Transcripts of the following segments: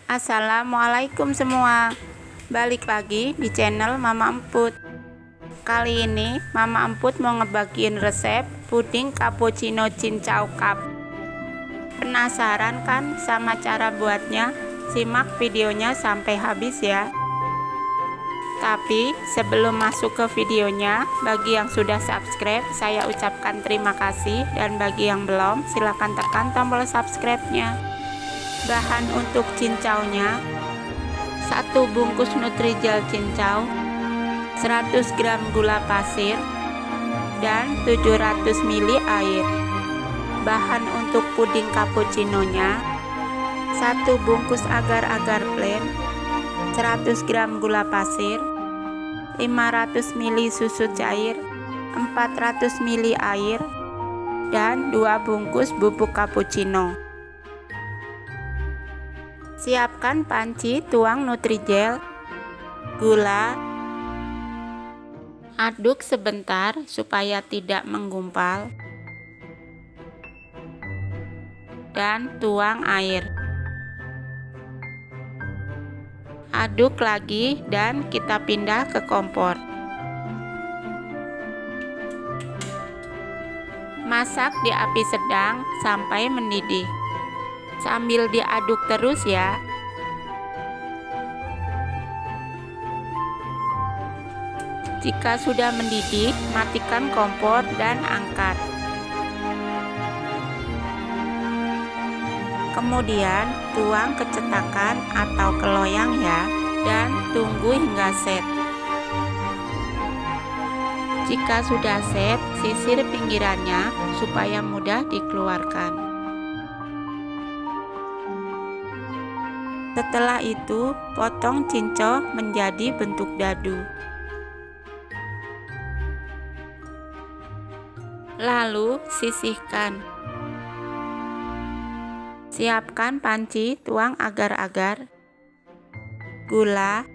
Assalamualaikum semua. Balik lagi di channel Mama Emput. Kali ini Mama Emput mau ngebagiin resep puding cappuccino cincau cup. Penasaran kan sama cara buatnya? Simak videonya sampai habis ya. Tapi sebelum masuk ke videonya, bagi yang sudah subscribe saya ucapkan terima kasih, dan bagi yang belum silahkan tekan tombol subscribe-nya. Bahan untuk cincaunya: 1 bungkus Nutrijel cincau, 100 gram gula pasir, dan 700 ml air. Bahan untuk puding cappuccinonya: 1 bungkus agar-agar plain, 100 gram gula pasir, 500 ml susu cair, 400 ml air, dan 2 bungkus bubuk cappuccino. Siapkan panci, tuang Nutrijel, gula, aduk sebentar supaya tidak menggumpal, dan tuang air. Aduk lagi dan kita pindah ke kompor. Masak di api sedang sampai mendidih, sambil diaduk terus ya. Jika sudah mendidih, matikan kompor dan angkat. Kemudian tuang ke cetakan atau ke loyang ya, dan tunggu hingga set. Jika sudah set, sisir pinggirannya supaya mudah dikeluarkan. Setelah itu, potong cincau menjadi bentuk dadu. Lalu sisihkan. Siapkan panci, tuang agar-agar, gula,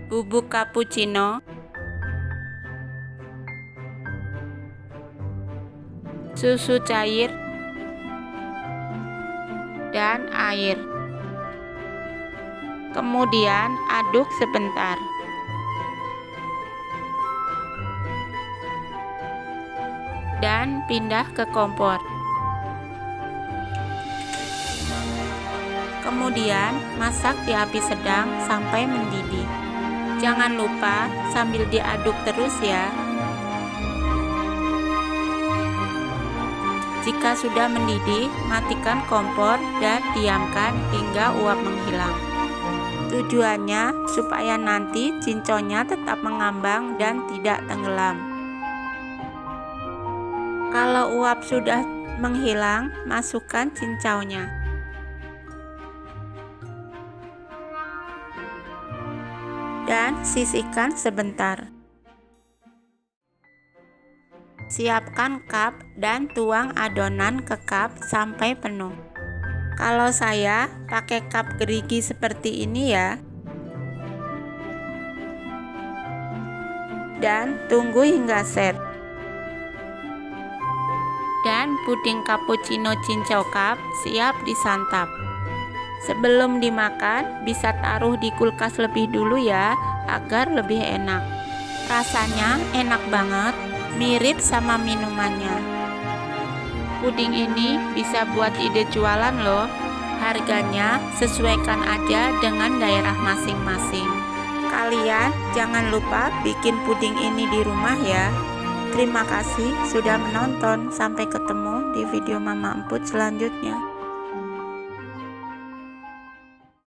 bubuk cappuccino, susu cair, dan air. Kemudian aduk sebentar. Dan pindah ke kompor. Kemudian masak di api sedang sampai mendidih. Jangan lupa sambil diaduk terus ya. Jika sudah mendidih, matikan kompor dan diamkan hingga uap menghilang. Tujuannya supaya nanti cincaunya tetap mengambang dan tidak tenggelam. Kalau uap sudah menghilang, masukkan cincaunya. Dan sisihkan sebentar. Siapkan cup dan tuang adonan ke cup sampai penuh. Kalau saya pakai cup gerigi seperti ini ya. Dan tunggu hingga set. Dan puding cappuccino cincau cup siap disantap. Sebelum dimakan, bisa taruh di kulkas lebih dulu ya, agar lebih enak. Rasanya enak banget, mirip sama minumannya. Puding ini bisa buat ide jualan loh. Harganya sesuaikan aja dengan daerah masing-masing. Kalian jangan lupa bikin puding ini di rumah ya. Terima kasih sudah menonton. Sampai ketemu di video Mama Emput selanjutnya.